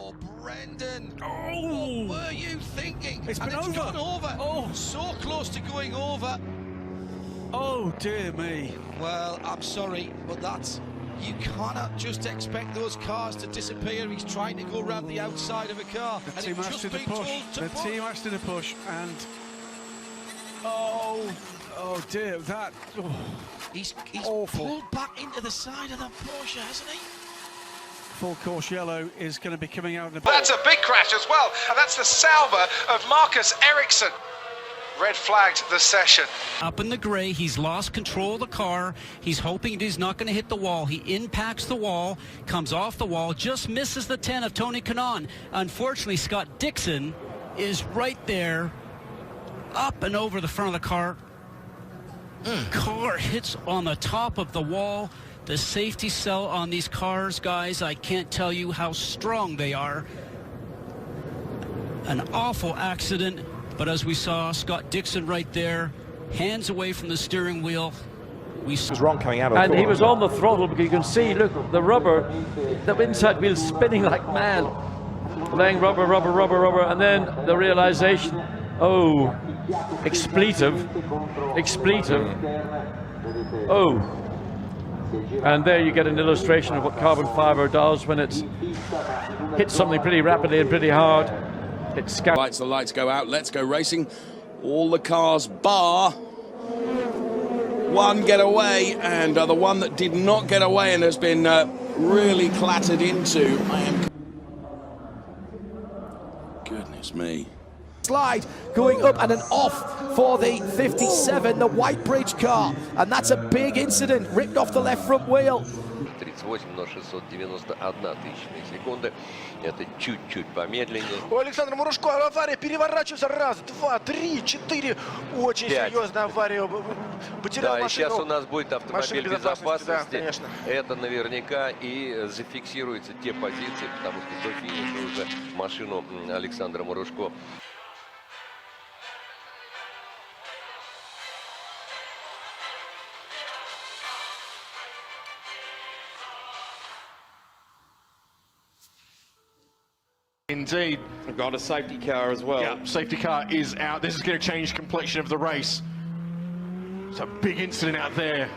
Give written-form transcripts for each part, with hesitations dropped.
Oh, Brendan! Oh, what were you thinking? It's been gone over. Oh, so close to going over. Oh dear me. Well, I'm sorry, but you cannot just expect those cars to disappear. He's trying to go around the outside of a car. The team actually did the push. The team actually did the push, and oh dear, that. Oh. He's awful. Pulled back into the side of the Porsche, hasn't he? Full course yellow is going to be coming out in a bit. That's a big crash as well, and that's the salver of Marcus Ericsson. Red flagged the session. Up in the gray, he's lost control of the car. He's hoping he's not going to hit the wall. He impacts the wall, comes off the wall, just misses the 10 of Tony Kanaan. Unfortunately, Scott Dixon is right there, up and over the front of the car. Car hits on the top of the wall. The safety cell on these cars, guys, I can't tell you how strong they are. An awful accident. But as we saw, Scott Dixon right there, hands away from the steering wheel. Was wrong coming out of and he was on the throttle, because you can see, look, the rubber, the inside wheel spinning like mad. Laying rubber, and then the realization, oh, expletive, oh. And there you get an illustration of what carbon fiber does when it's hits something pretty rapidly and pretty hard. The lights go out. Let's go racing. All the cars bar one get away, and the one that did not get away and has been really clattered into. Goodness me. Slide going up and an off for the 57, the White Bridge car, and that's a big incident. Ripped off the left front wheel. 38 на 691 тысячные секунды. Это чуть-чуть помедленнее. У Александра Мурашко авария, переворачивается раз, два, три, четыре. Очень серьезная авария. Потерял машину. И сейчас у нас будет автомобиль безопасности. Да, конечно. Это наверняка и зафиксируется те позиции, потому что до финиша уже машину Александра Мурашко. Indeed. We've got a safety car as well. Yeah, safety car is out. This is going to change the complexion of the race. It's a big incident out there.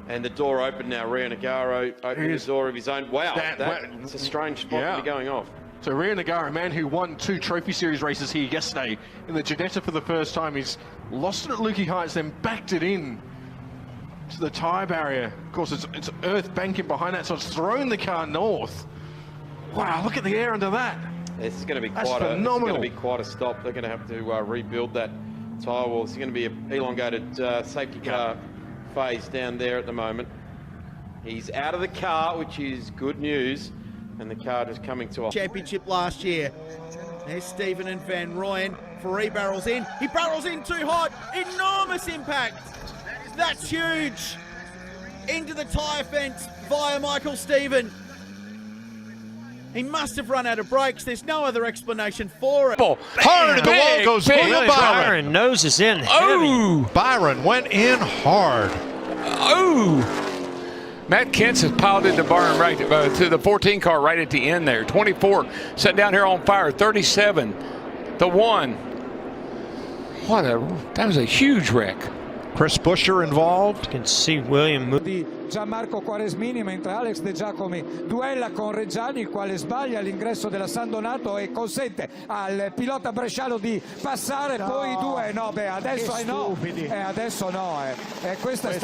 And the door open now. Rio Nagaro opening the door of his own. Wow, that's a strange spot to be going off. So Rio Nagaro, a man who won 2 Trophy Series races here yesterday in the Ginetta for the first time, he's lost it at Lukey Heights, then backed it in to the tyre barrier. Of course, it's earth banking behind that, so it's thrown the car north. Wow, look at the air under that. This is going to be quite a stop. They're going to have to rebuild that tyre wall. It's going to be an elongated safety car phase down there at the moment. He's out of the car, which is good news, and the car just coming to a Championship last year. There's Stephen and Van Rooyen. Ferrari barrels in. He barrels in too hot. Enormous impact. That's huge. Into the tyre fence via Michael Stephen. He must have run out of brakes. There's no other explanation for it. Hard, the wall goes William Byron noses in. Oh, Byron went in hard. Oh, Matt Kent's has piled in the barn right to the 14 car right at the end there. 24 sitting down here on fire. 37, the 1. That was a huge wreck. Chris Buescher involved. You can see William move. Gianmarco Quaresmini, mentre Alex De Giacomi duella con Reggiani, il quale sbaglia l'ingresso della San Donato e consente al pilota bresciano di passare. Poi adesso no. Questa è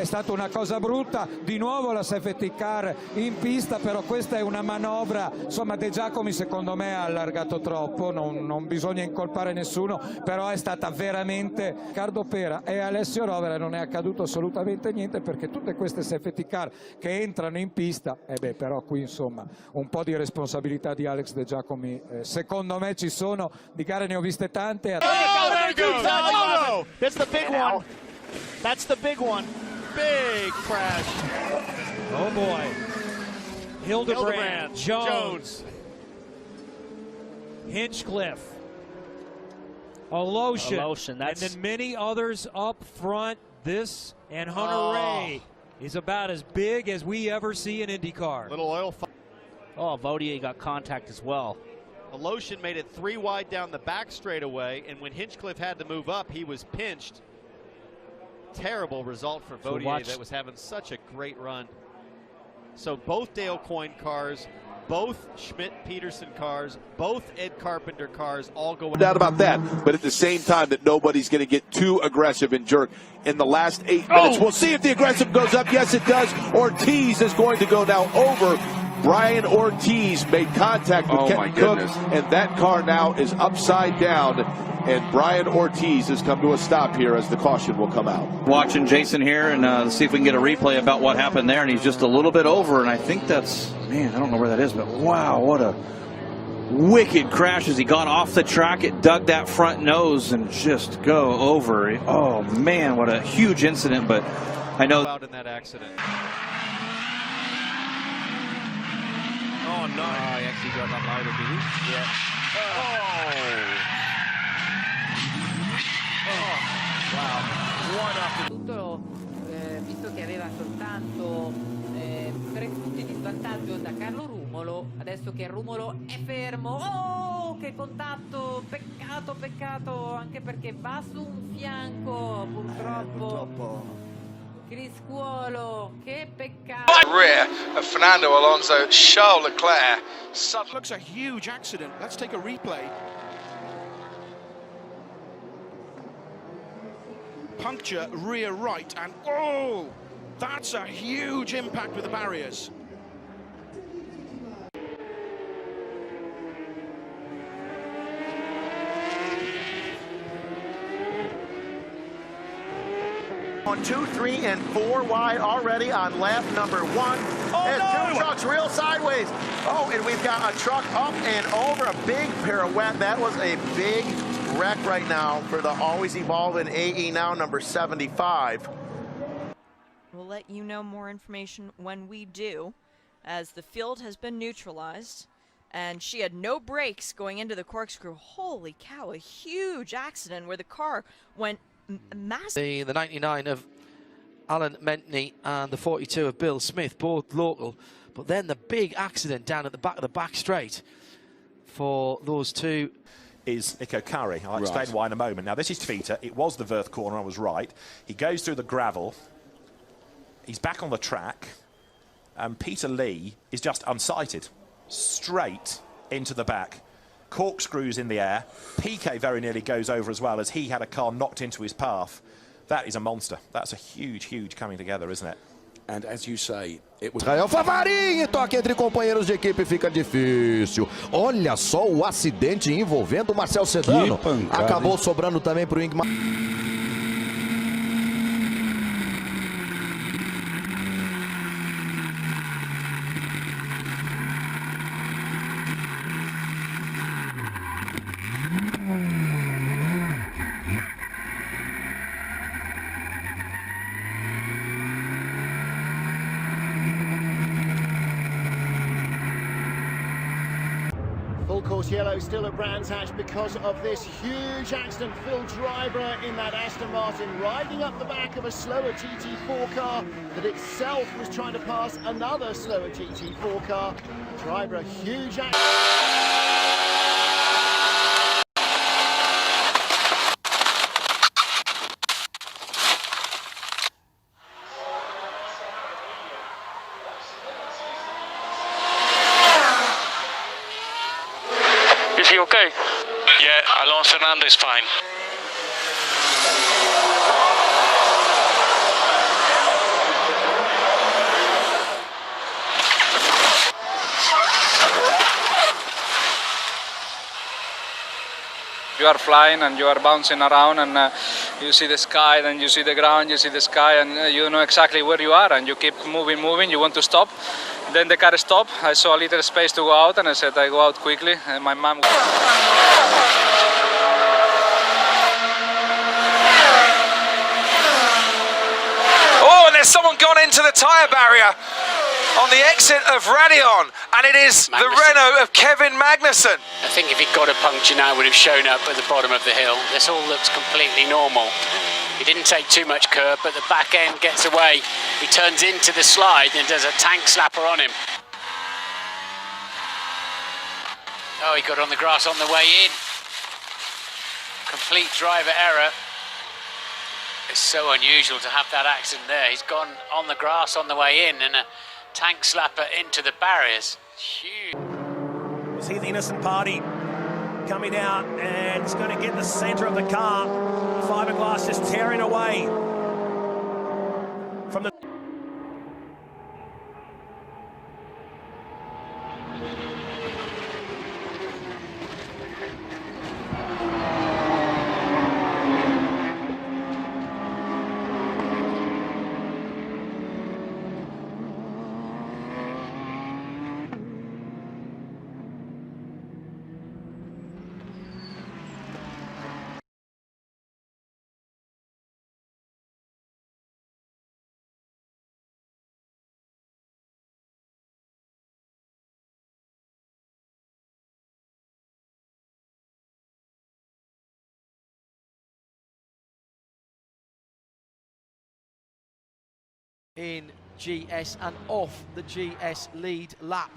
stata una cosa brutta. Di nuovo la safety car in pista, però questa è una manovra. Insomma, De Giacomi secondo me ha allargato troppo, non bisogna incolpare nessuno, però è stata veramente Riccardo Pera e Alessio Rovera non è accaduto assolutamente niente, perché tutte queste safety car che entrano in pista, però qui insomma un po' di responsabilità di Alex De Giacomi secondo me ci sono. Di gare ne ho viste tante. That's the big one. That's the big one. Big crash. Oh boy. Hildebrand, Jones. Hinchcliffe. Alotion. And then many others up front. This and Hunter Ray is about as big as we ever see in IndyCar. Little oil. Oh, Vautier got contact as well. Aloshin made it 3 wide down the back straightaway, and when Hinchcliffe had to move up, he was pinched. Terrible result for Vautier that was having such a great run. So both Dale Coyne cars, both Schmidt-Peterson cars, both Ed Carpenter cars all go. No doubt about that, but at the same time that nobody's going to get too aggressive and jerk in the last 8 minutes. We'll see if the aggressive goes up. Yes, it does. Ortiz is going to go now over. Brian Ortiz made contact with Kenton Cook, and that car now is upside down, and Brian Ortiz has come to a stop here as the caution will come out. Watching Jason here and see if we can get a replay about what happened there, and he's just a little bit over, and I think that's, man, I don't know where that is, but wow, what a wicked crash as he got off the track. It dug that front nose and just go over. Oh man, what a huge incident, but I know out in that accident. Oh no! He actually got unloaded, did he? Yeah. Tutto visto che aveva soltanto 3 punti di svantaggio da Carlo Rumolo, adesso che Rumolo è fermo, oh che contatto, peccato, anche perché va su un fianco, purtroppo. Criscuolo, che peccato. Rear of Fernando Alonso, Charles Leclerc. Looks a huge accident. Let's take a replay. Puncture rear right, and oh, that's a huge impact with the barriers. On 2, 3, and 4 wide already on lap number 1. Oh, 2 trucks real sideways. Oh, and we've got a truck up and over, a big pirouette. That was a big wreck right now for the always evolving AE now number 75. We'll let you know more information when we do, as the field has been neutralized, and she had no brakes going into the corkscrew. Holy cow, a huge accident where the car went massive. The 99 of Alan Mentney and the 42 of Bill Smith, both local, but then the big accident down at the back of the back straight for those two. Is Nico Curry. I'll explain why in a moment. Now, this is Twitter. It was the Verth corner, I was right. He goes through the gravel. He's back on the track. And Peter Lee is just unsighted. Straight into the back. Corkscrews in the air. PK very nearly goes over as well as he had a car knocked into his path. That is a monster. That's a huge coming together, isn't it? And as you say, it was... Israel Favarin, toque entre companheiros de equipe fica difícil. Olha só o acidente envolvendo o Marcel Sedano. Acabou sobrando também para o Ingmar. Full course yellow still at Brands Hatch because of this huge accident. Phil Drybrough in that Aston Martin riding up the back of a slower TT4 car that itself was trying to pass another slower TT4 car. Drybrough, huge accident. Is he okay? Yeah, Alonso Fernando is fine. You are flying and you are bouncing around and you see the sky, then you see the ground, you see the sky, and you know exactly where you are and you keep moving, you want to stop. Then the car stopped. I saw a little space to go out and I said I go out quickly and my mom... Oh, and there's someone gone into the tyre barrier on the exit of Radion, and it is the Renault of Kevin Magnussen. I think if he'd got a puncture now, would have shown up at the bottom of the hill. This all looks completely normal. He didn't take too much curb, but the back end gets away. He turns into the slide and does a tank slapper on him. Oh, he got on the grass on the way in. Complete driver error. It's so unusual to have that accident there. He's gone on the grass on the way in and a tank slapper into the barriers. Huge. You see the innocent party coming out and it's going to get the centre of the car. Fiberglass just tearing away from the... in GS and off the GS lead lap.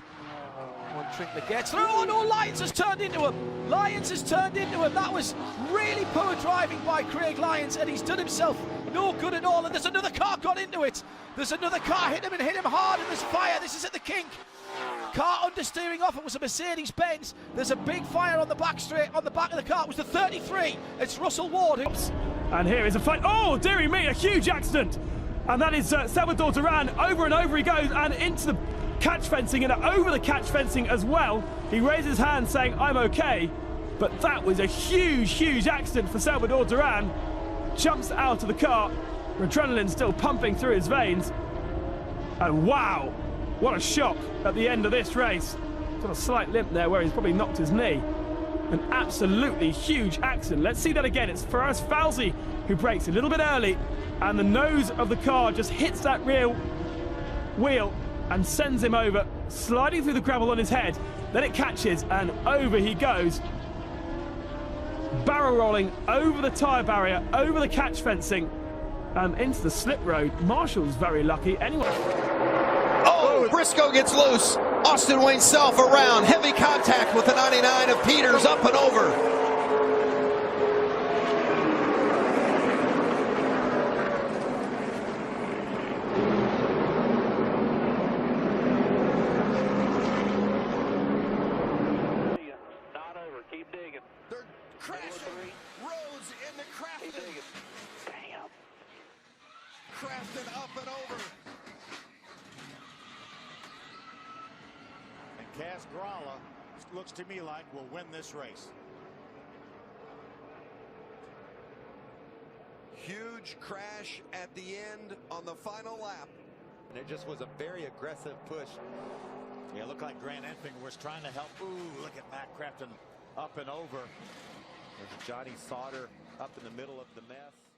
One Trinkler gets through. Oh no, Lyons has turned into him. Lyons has turned into him. That was really poor driving by Craig Lyons, and he's done himself no good at all. And there's another car got into it. There's another car hit him and hit him hard, and there's fire. This is at the kink. Car understeering off. It was a Mercedes-Benz. There's a big fire on the back straight on the back of the car. It was the 33. It's Russell Ward. And here is a fight. Oh, dearie me, a huge accident. And that is Salvador Duran. Over and over he goes and into the catch fencing and over the catch fencing as well. He raises his hand saying, I'm okay. But that was a huge, huge accident for Salvador Duran. Jumps out of the car. Adrenaline still pumping through his veins. And wow, what a shock at the end of this race. Got a slight limp there where he's probably knocked his knee. An absolutely huge accident. Let's see that again. It's Faraz Fawzi who brakes a little bit early, and the nose of the car just hits that rear wheel and sends him over, sliding through the gravel on his head. Then it catches and over he goes, barrel rolling over the tyre barrier, over the catch fencing and into the slip road. Marshall's very lucky anyway. Oh, Briscoe gets loose. Austin Wayne Self around. Heavy contact with the 99 of Peters, up and over. Not over. Keep digging. They're crashing. Roads into Crafton. Damn. Crafton up and over. Kaz Gralla looks to me like will win this race. Huge crash at the end on the final lap. And it just was a very aggressive push. Yeah, it looked like Grant Enfinger was trying to help. Ooh, look at Matt Crafton up and over. There's Johnny Sauter up in the middle of the mess.